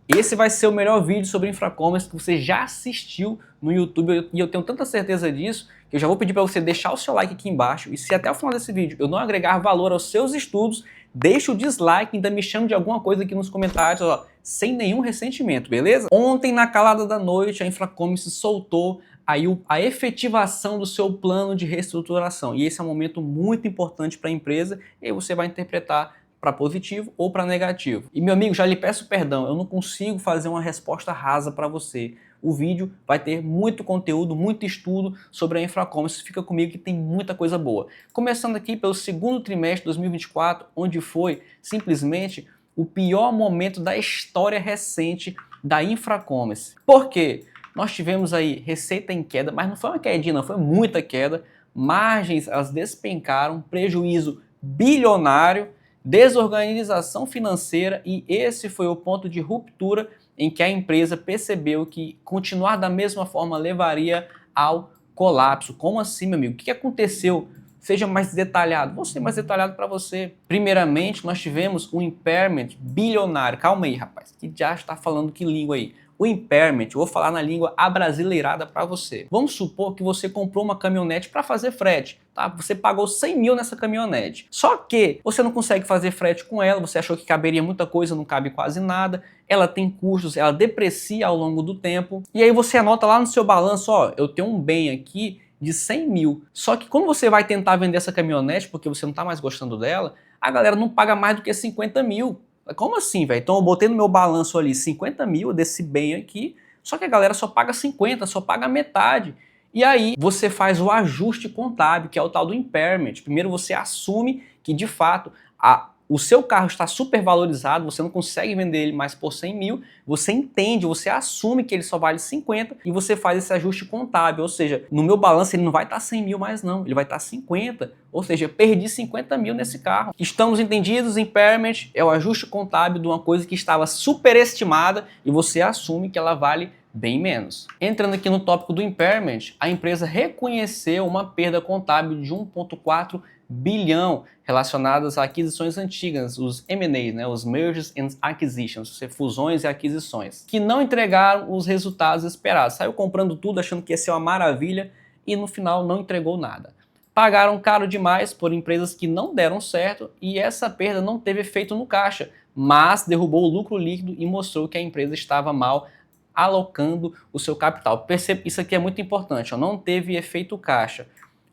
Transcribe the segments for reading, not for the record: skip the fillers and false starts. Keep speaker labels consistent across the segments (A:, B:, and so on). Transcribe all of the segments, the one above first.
A: Esse vai ser o melhor vídeo sobre Infracommerce que você já assistiu no YouTube e eu tenho tanta certeza disso que eu já vou pedir para você deixar o seu like aqui embaixo e se até o final desse vídeo eu não agregar valor aos seus estudos, deixa o dislike e ainda me chama de alguma coisa aqui nos comentários, ó, sem nenhum ressentimento, beleza? Ontem, na calada da noite, a Infracommerce soltou aí a efetivação do seu plano de reestruturação e esse é um momento muito importante para a empresa e aí você vai interpretar para positivo ou para negativo. E meu amigo, já lhe peço perdão, eu não consigo fazer uma resposta rasa para você. O vídeo vai ter muito conteúdo, muito estudo sobre a Infracommerce, fica comigo que tem muita coisa boa. Começando aqui pelo segundo trimestre de 2024, onde foi simplesmente o pior momento da história recente da Infracommerce. Por quê? Nós tivemos aí receita em queda, mas não foi uma quedinha, não, foi muita queda, margens elas despencaram, prejuízo bilionário, desorganização financeira e esse foi o ponto de ruptura em que a empresa percebeu que continuar da mesma forma levaria ao colapso. Como assim, meu amigo? O que aconteceu? Seja mais detalhado. Vou ser mais detalhado para você. Primeiramente, nós tivemos um impairment bilionário. Calma aí, rapaz, que já está falando que língua aí? O impairment, eu vou falar na língua abrasileirada para você. Vamos supor que você comprou uma caminhonete para fazer frete, tá? Você pagou 100 mil nessa caminhonete. Só que você não consegue fazer frete com ela, você achou que caberia muita coisa, não cabe quase nada. Ela tem custos, ela deprecia ao longo do tempo. E aí você anota lá no seu balanço, ó, eu tenho um bem aqui de 100 mil. Só que quando você vai tentar vender essa caminhonete, porque você não está mais gostando dela, a galera não paga mais do que 50 mil. Como assim, velho? Então eu botei no meu balanço ali 50 mil desse bem aqui, só que a galera só paga 50, só paga metade. E aí você faz o ajuste contábil, que é o tal do impairment. Primeiro você assume que de fato o seu carro está super valorizado, você não consegue vender ele mais por 100 mil, você entende, você assume que ele só vale 50 e você faz esse ajuste contábil, ou seja, no meu balanço ele não vai estar 100 mil mais não, ele vai estar 50, ou seja, eu perdi 50 mil nesse carro. Estamos entendidos? Impairment é o ajuste contábil de uma coisa que estava superestimada e você assume que ela vale bem menos. Entrando aqui no tópico do impairment, a empresa reconheceu uma perda contábil de 1,4 bilhão relacionadas a aquisições antigas, os M&As, né, os Mergers and Acquisitions, fusões e aquisições, que não entregaram os resultados esperados. Saiu comprando tudo achando que ia ser uma maravilha e no final não entregou nada. Pagaram caro demais por empresas que não deram certo e essa perda não teve efeito no caixa, mas derrubou o lucro líquido e mostrou que a empresa estava mal alocando o seu capital. Perceba, isso aqui é muito importante, ó, não teve efeito caixa.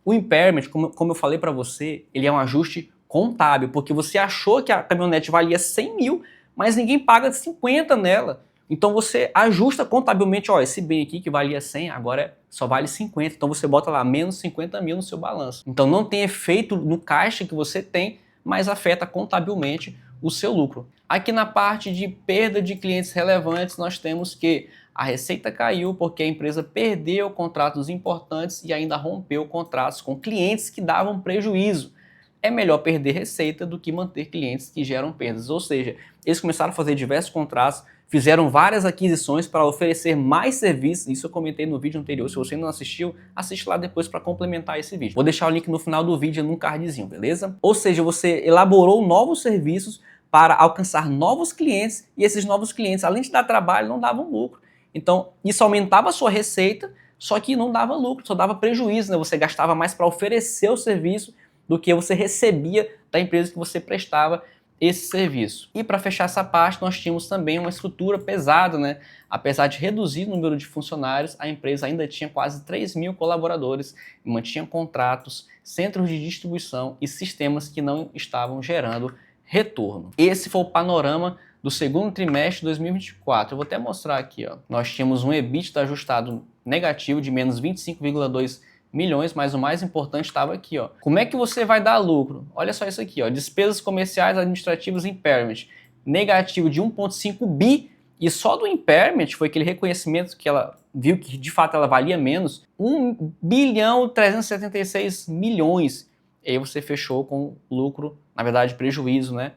A: O impairment, como eu falei para você, ele é um ajuste contábil, porque você achou que a caminhonete valia 100 mil, mas ninguém paga 50 nela. Então você ajusta contabilmente, ó, esse bem aqui que valia 100, agora só vale 50. Então você bota lá menos 50 mil no seu balanço. Então não tem efeito no caixa que você tem, mas afeta contabilmente o seu lucro. Aqui na parte de perda de clientes relevantes, nós temos que a receita caiu porque a empresa perdeu contratos importantes e ainda rompeu contratos com clientes que davam prejuízo. É melhor perder receita do que manter clientes que geram perdas. Ou seja, eles começaram a fazer diversos contratos, fizeram várias aquisições para oferecer mais serviços. Isso eu comentei no vídeo anterior. Se você ainda não assistiu, assiste lá depois para complementar esse vídeo. Vou deixar o link no final do vídeo num cardzinho, beleza? Ou seja, você elaborou novos serviços para alcançar novos clientes e esses novos clientes, além de dar trabalho, não davam lucro. Então, isso aumentava a sua receita, só que não dava lucro, só dava prejuízo, né? Você gastava mais para oferecer o serviço do que você recebia da empresa que você prestava esse serviço. E para fechar essa parte, nós tínhamos também uma estrutura pesada, né? Apesar de reduzir o número de funcionários, a empresa ainda tinha quase 3 mil colaboradores, mantinha contratos, centros de distribuição e sistemas que não estavam gerando retorno. Esse foi o panorama do segundo trimestre de 2024. Eu vou até mostrar aqui, ó. Nós tínhamos um EBITDA ajustado negativo de menos 25,2 milhões, mas o mais importante estava aqui, ó. Como é que você vai dar lucro? Olha só isso aqui, ó. Despesas comerciais administrativas impairment, negativo de 1,5 bi, e só do impairment foi aquele reconhecimento que ela viu que de fato ela valia menos, 1 bilhão 376 milhões. E aí você fechou com lucro, na verdade prejuízo, né?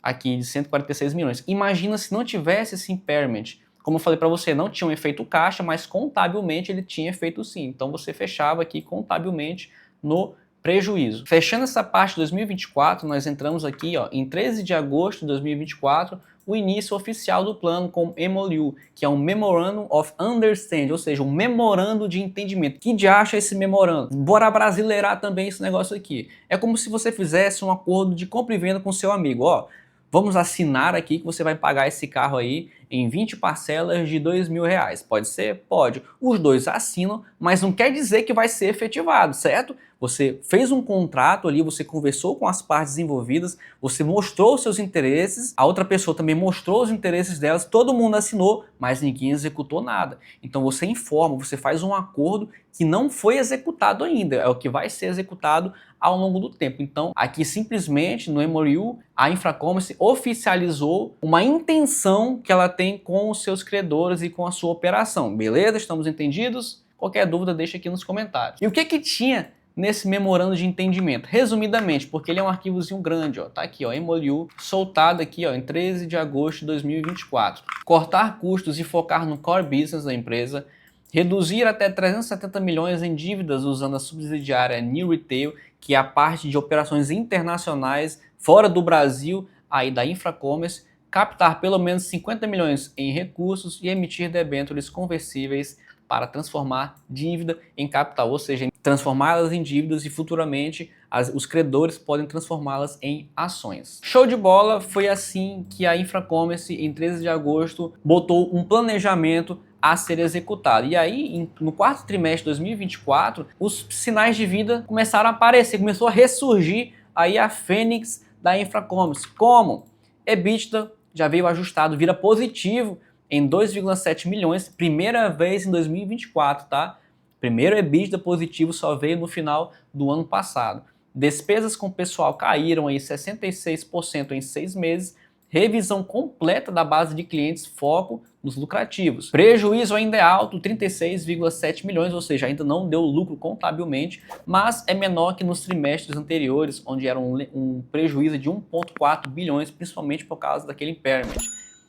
A: Aqui de 146 milhões. Imagina se não tivesse esse impairment. Como eu falei para você, não tinha um efeito caixa, mas contabilmente ele tinha efeito sim. Então você fechava aqui contabilmente no prejuízo. Fechando essa parte de 2024, nós entramos aqui ó, em 13 de agosto de 2024, o início oficial do plano com MOU, que é um Memorandum of Understanding, ou seja, um memorando de entendimento. Que diacho é esse memorando? Bora brasileirar também esse negócio aqui. É como se você fizesse um acordo de compra e venda com seu amigo, ó. Vamos assinar aqui que você vai pagar esse carro aí em 20 parcelas de R$ 2.000. Pode ser? Pode. Os dois assinam, mas não quer dizer que vai ser efetivado, certo? Você fez um contrato ali, você conversou com as partes envolvidas, você mostrou os seus interesses, a outra pessoa também mostrou os interesses delas, todo mundo assinou, mas ninguém executou nada. Então você informa, você faz um acordo que não foi executado ainda, é o que vai ser executado ao longo do tempo. Então, aqui simplesmente no MOU, a Infracommerce oficializou uma intenção que ela tem com os seus credores e com a sua operação. Beleza? Estamos entendidos? Qualquer dúvida deixa aqui nos comentários. E o que tinha nesse memorando de entendimento? Resumidamente, porque ele é um arquivozinho grande, ó, tá aqui, ó, MOU, soltado aqui, ó, em 13 de agosto de 2024. Cortar custos e focar no core business da empresa, reduzir até 370 milhões em dívidas usando a subsidiária New Retail, que é a parte de operações internacionais fora do Brasil, aí da Infracommerce, captar pelo menos 50 milhões em recursos e emitir debêntures conversíveis para transformar dívida em capital, ou seja, transformá-las em dívidas e futuramente os credores podem transformá-las em ações. Show de bola, foi assim que a Infracommerce, em 13 de agosto, botou um planejamento a ser executado. E aí, no quarto trimestre de 2024, os sinais de vida começaram a aparecer, começou a ressurgir aí a fênix da Infracommerce. Como? EBITDA já veio ajustado, vira positivo em 2,7 milhões, primeira vez em 2024, tá? Primeiro EBITDA positivo só veio no final do ano passado. Despesas com pessoal caíram aí 66% em 6 meses, revisão completa da base de clientes, foco nos lucrativos. Prejuízo ainda é alto, 36,7 milhões, ou seja, ainda não deu lucro contabilmente, mas é menor que nos trimestres anteriores, onde era um prejuízo de 1,4 bilhões, principalmente por causa daquele impairment.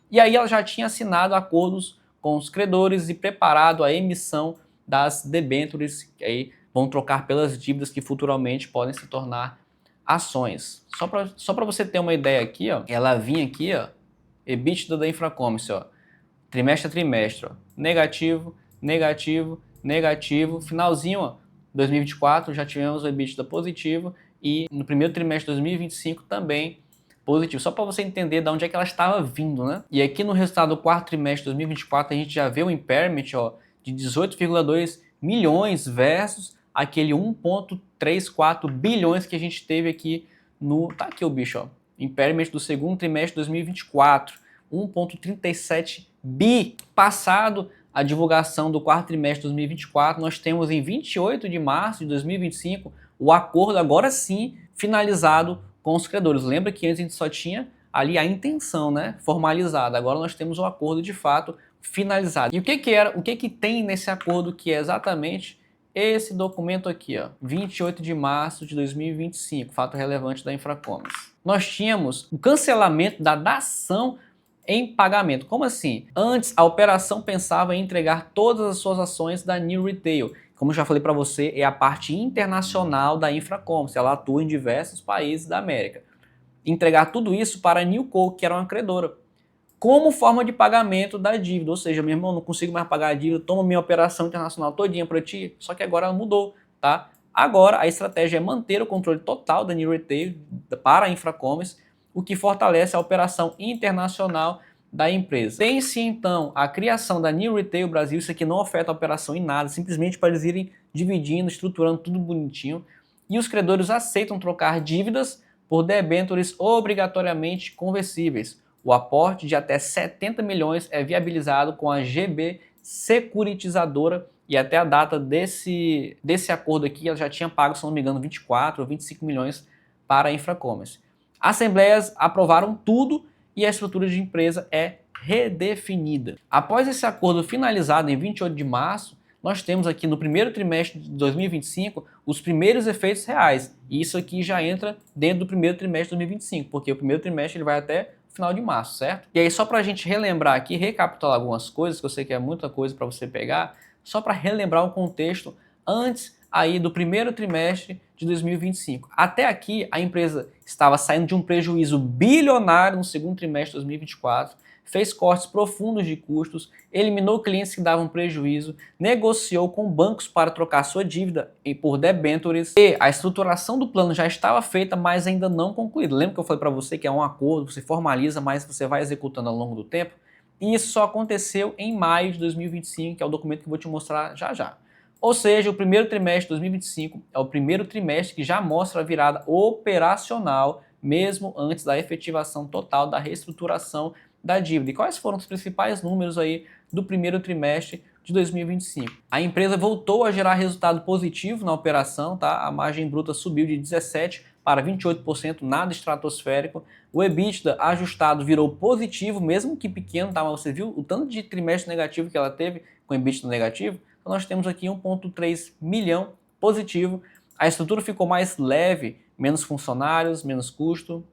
A: E aí ela já tinha assinado acordos com os credores e preparado a emissão das debêntures, que aí vão trocar pelas dívidas que futuramente podem se tornar ações. Só para você ter uma ideia aqui, ó, ela vinha aqui, ó, EBITDA da Infracommerce, ó, trimestre a trimestre, ó, negativo, negativo, negativo, finalzinho, ó, 2024 já tivemos o EBITDA positivo e no primeiro trimestre de 2025 também positivo, só para você entender de onde é que ela estava vindo, né? E aqui no resultado do quarto trimestre de 2024 a gente já vê o impairment, ó, de 18,2 milhões versus aquele 1,34 bilhões que a gente teve aqui no... Tá aqui o bicho, ó. Impairment do segundo trimestre de 2024. 1,37 bi. Passado a divulgação do quarto trimestre de 2024, nós temos em 28 de março de 2025 o acordo agora sim finalizado com os credores. Lembra que antes a gente só tinha ali a intenção, né, formalizada. Agora nós temos o acordo de fato finalizado. E o que tem nesse acordo que é exatamente esse documento aqui, ó, 28 de março de 2025, fato relevante da Infracommerce. Nós tínhamos o cancelamento da dação em pagamento. Como assim? Antes, a operação pensava em entregar todas as suas ações da New Retail. Como eu já falei para você, é a parte internacional da Infracommerce. Ela atua em diversos países da América. Entregar tudo isso para a Newco, que era uma credora, como forma de pagamento da dívida. Ou seja, meu irmão, não consigo mais pagar a dívida, toma minha operação internacional todinha para ti. Só que agora ela mudou, tá? Agora a estratégia é manter o controle total da New Retail para a Infracommerce, o que fortalece a operação internacional da empresa. Tem-se então a criação da New Retail Brasil, isso aqui não afeta a operação em nada, simplesmente para eles irem dividindo, estruturando tudo bonitinho, e os credores aceitam trocar dívidas por debêntures obrigatoriamente conversíveis. O aporte de até 70 milhões é viabilizado com a GB Securitizadora e até a data desse acordo aqui ela já tinha pago, se não me engano, 24 ou 25 milhões para a Infracommerce. Assembleias aprovaram tudo e a estrutura de empresa é redefinida. Após esse acordo finalizado em 28 de março, nós temos aqui no primeiro trimestre de 2025 os primeiros efeitos reais. E isso aqui já entra dentro do primeiro trimestre de 2025, porque o primeiro trimestre ele vai até o final de março, certo? E aí só para a gente relembrar aqui, recapitular algumas coisas, que eu sei que é muita coisa para você pegar, só para relembrar o contexto antes aí do primeiro trimestre de 2025. Até aqui, a empresa estava saindo de um prejuízo bilionário no segundo trimestre de 2024, fez cortes profundos de custos, eliminou clientes que davam prejuízo, negociou com bancos para trocar sua dívida por debentures e a estruturação do plano já estava feita, mas ainda não concluída. Lembra que eu falei para você que é um acordo, você formaliza, mas você vai executando ao longo do tempo? E isso só aconteceu em maio de 2025, que é o documento que eu vou te mostrar já já. Ou seja, o primeiro trimestre de 2025 é o primeiro trimestre que já mostra a virada operacional, mesmo antes da efetivação total da reestruturação da dívida. E quais foram os principais números aí do primeiro trimestre de 2025? A empresa voltou a gerar resultado positivo na operação, tá? A margem bruta subiu de 17% para 28%, nada estratosférico. O EBITDA ajustado virou positivo, mesmo que pequeno, tá? Mas você viu o tanto de trimestre negativo que ela teve com EBITDA negativo? Então nós temos aqui 1,3 milhão positivo. A estrutura ficou mais leve, menos funcionários, menos custo.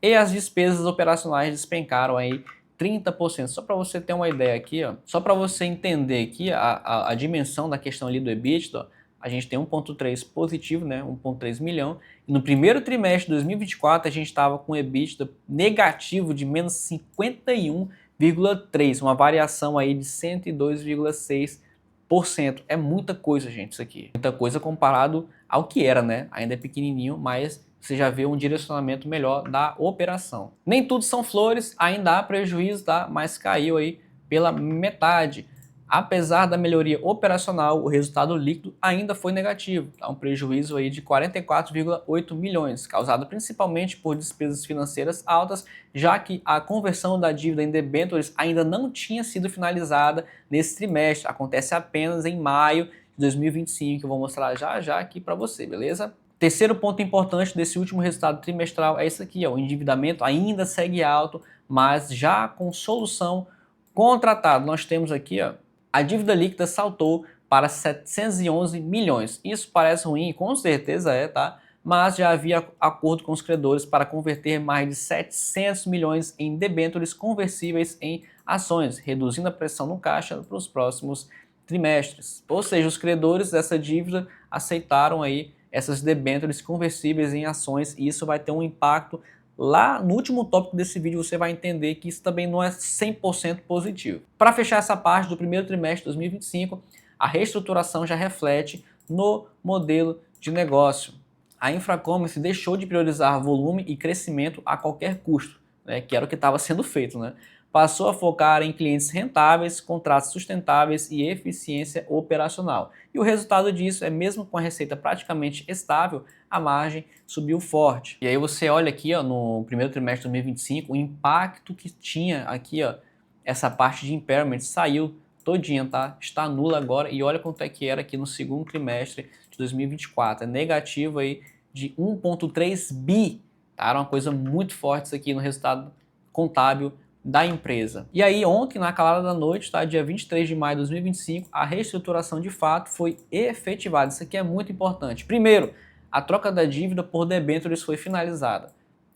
A: E as despesas operacionais despencaram aí 30%. Só para você ter uma ideia aqui, ó, só para você entender aqui a dimensão da questão ali do EBITDA, ó, a gente tem 1,3 positivo, né, 1,3 milhão. E no primeiro trimestre de 2024 a gente estava com EBITDA negativo de menos 51,3, uma variação aí de 102,6%. É muita coisa, gente, isso aqui. Muita coisa comparado ao que era, né? Ainda é pequenininho, mas você já vê um direcionamento melhor da operação. Nem tudo são flores, ainda há prejuízo, tá? Mas caiu aí pela metade. Apesar da melhoria operacional, o resultado líquido ainda foi negativo, tá? Um prejuízo aí de 44,8 milhões, causado principalmente por despesas financeiras altas, já que a conversão da dívida em debêntures ainda não tinha sido finalizada nesse trimestre, acontece apenas em maio de 2025, que eu vou mostrar já já aqui para você, beleza? Terceiro ponto importante desse último resultado trimestral é isso aqui, ó, o endividamento ainda segue alto, mas já com solução contratada. Nós temos aqui, ó, a dívida líquida saltou para 711 milhões. Isso parece ruim, com certeza é, tá? Mas já havia acordo com os credores para converter mais de 700 milhões em debêntures conversíveis em ações, reduzindo a pressão no caixa para os próximos trimestres. Ou seja, os credores dessa dívida aceitaram aí essas debêntures conversíveis em ações e isso vai ter um impacto lá no último tópico desse vídeo. Você vai entender que isso também não é 100% positivo. Para fechar essa parte do primeiro trimestre de 2025, a reestruturação já reflete no modelo de negócio. A Infracommerce deixou de priorizar volume e crescimento a qualquer custo, né, que era o que estava sendo feito, né? Passou a focar em clientes rentáveis, contratos sustentáveis e eficiência operacional. E o resultado disso é, mesmo com a receita praticamente estável, a margem subiu forte. E aí você olha aqui, ó, no primeiro trimestre de 2025, o impacto que tinha aqui, ó, essa parte de impairment saiu todinha, tá? Está nula agora e olha quanto é que era aqui no segundo trimestre de 2024. É negativo aí de 1,3 bi, tá? Era uma coisa muito forte isso aqui no resultado contábil da empresa. E aí ontem, na calada da noite, tá, dia 23 de maio de 2025, a reestruturação de fato foi efetivada. Isso aqui é muito importante. Primeiro, a troca da dívida por debêntures foi finalizada.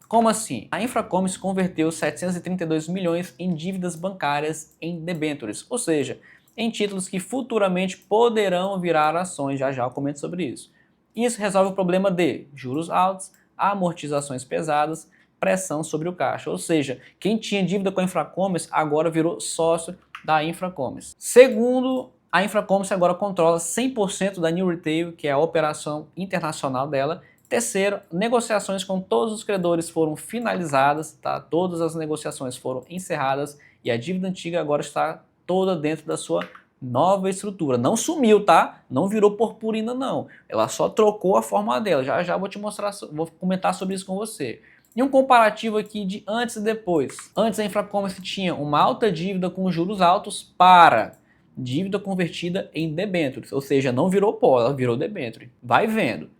A: Como assim? A Infracommerce converteu 732 milhões em dívidas bancárias em debêntures, ou seja, em títulos que futuramente poderão virar ações, já já eu comento sobre isso. Isso resolve o problema de juros altos, amortizações pesadas, pressão sobre o caixa, ou seja, quem tinha dívida com a Infracommerce agora virou sócio da Infracommerce. Segundo, a Infracommerce agora controla 100% da New Retail, que é a operação internacional dela. Terceiro, negociações com todos os credores foram finalizadas, tá? Todas as negociações foram encerradas e a dívida antiga agora está toda dentro da sua nova estrutura. Não sumiu, tá? Não virou purpurina, não. Ela só trocou a forma dela. Já já vou te mostrar, vou comentar sobre isso com você. E um comparativo aqui de antes e depois. Antes a Infracommerce tinha uma alta dívida com juros altos para dívida convertida em debêntures, ou seja, não virou pó, ela virou debênture. Vai vendo.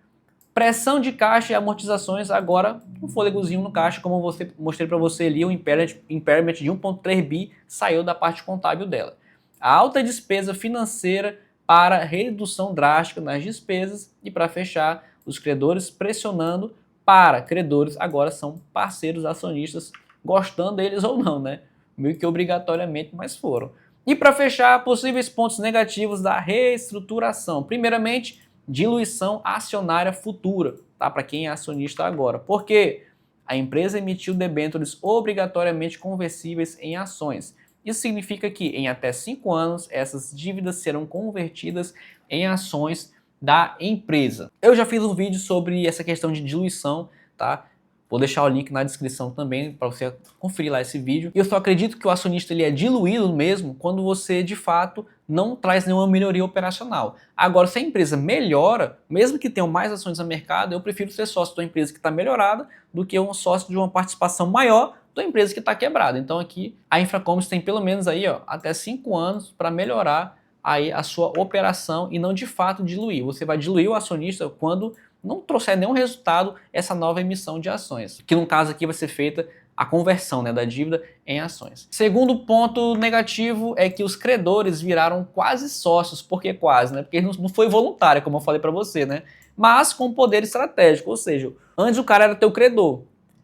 A: Pressão de caixa e amortizações, agora um fôlegozinho no caixa, como eu mostrei para você ali, o impairment de 1,3 bi saiu da parte contábil dela. A alta despesa financeira para redução drástica nas despesas e para fechar, os credores pressionando para credores agora são parceiros acionistas, gostando deles ou não, né? Meio que obrigatoriamente, mas foram. E para fechar, possíveis pontos negativos da reestruturação. Primeiramente, diluição acionária futura, tá? Para quem é acionista agora. Por quê? A empresa emitiu debêntures obrigatoriamente conversíveis em ações. Isso significa que em até 5 anos essas dívidas serão convertidas em ações da empresa. Eu já fiz um vídeo sobre essa questão de diluição, tá? Vou deixar o link na descrição também para você conferir lá esse vídeo. E eu só acredito que o acionista ele é diluído mesmo quando você de fato não traz nenhuma melhoria operacional. Agora, se a empresa melhora, mesmo que tenham mais ações no mercado, eu prefiro ser sócio de uma empresa que está melhorada do que um sócio de uma participação maior da empresa que está quebrada. Então aqui a Infracommerce tem pelo menos aí, ó, até 5 anos para melhorar aí a sua operação e não de fato diluir. Você vai diluir o acionista quando não trouxer nenhum resultado essa nova emissão de ações, que no caso aqui vai ser feita a conversão, né, da dívida em ações. Segundo ponto negativo é que os credores viraram quase sócios. Por que quase? Né? Porque não foi voluntário, como eu falei para você, né? Mas com poder estratégico, ou seja, antes o cara era teu credor.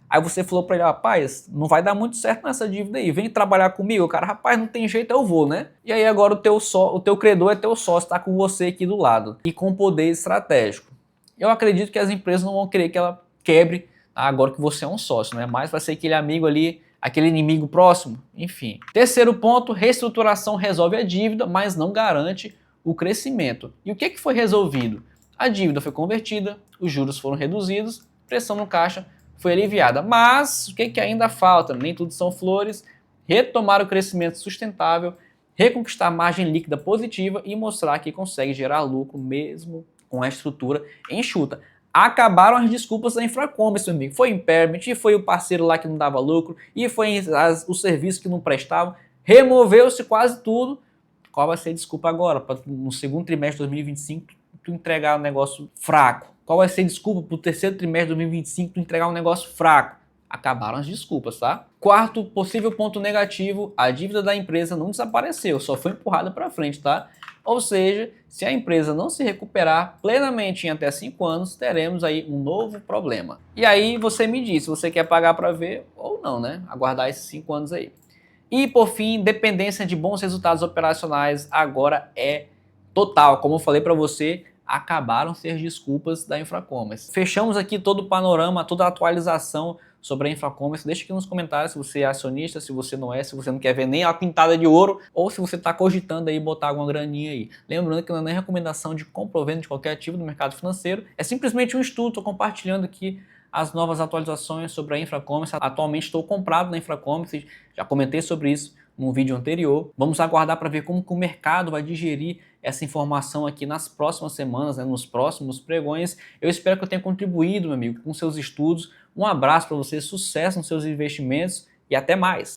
A: Aí você falou para ele, rapaz, não vai dar muito certo nessa dívida aí, vem trabalhar comigo. O cara, rapaz, não tem jeito, eu vou, né? E aí agora o teu credor é teu sócio, tá com você aqui do lado e com poder estratégico. Eu acredito que as empresas não vão querer que ela quebre agora que você é um sócio, né? Mas vai ser aquele amigo ali, aquele inimigo próximo, enfim. Terceiro ponto, reestruturação resolve a dívida, mas não garante o crescimento. E o que foi resolvido? A dívida foi convertida, os juros foram reduzidos, pressão no caixa foi aliviada. Mas o que ainda falta? Nem tudo são flores. Retomar o crescimento sustentável, reconquistar a margem líquida positiva e mostrar que consegue gerar lucro mesmo com a estrutura enxuta. Acabaram as desculpas da Infracommerce, meu amigo. Foi impairment, e foi o parceiro lá que não dava lucro, e foi os serviços que não prestavam. Removeu-se quase tudo. Qual vai ser a desculpa agora? Para no segundo trimestre de 2025 tu entregar um negócio fraco? Qual vai ser a desculpa para o terceiro trimestre de 2025 tu entregar um negócio fraco? Acabaram as desculpas, tá? Quarto possível ponto negativo, a dívida da empresa não desapareceu, só foi empurrada para frente, tá? Ou seja, se a empresa não se recuperar plenamente em até 5 anos, teremos aí um novo problema. E aí você me diz se você quer pagar para ver ou não, né? Aguardar esses 5 anos aí. E por fim, dependência de bons resultados operacionais agora é total. Como eu falei para você, acabaram-se as desculpas da Infracommerce. Fechamos aqui todo o panorama, toda a atualização sobre a Infracommerce. Deixa aqui nos comentários se você é acionista, se você não é, se você não quer ver nem a pintada de ouro ou se você está cogitando aí botar alguma graninha aí. Lembrando que não é recomendação de compra ou venda de qualquer ativo do mercado financeiro, é simplesmente um estudo. Estou compartilhando aqui as novas atualizações sobre a Infracommerce. Atualmente estou comprado na Infracommerce, já comentei sobre isso num vídeo anterior. Vamos aguardar para ver como que o mercado vai digerir essa informação aqui nas próximas semanas, né, nos próximos pregões. Eu espero que eu tenha contribuído, meu amigo, com seus estudos. Um abraço para você, sucesso nos seus investimentos e até mais!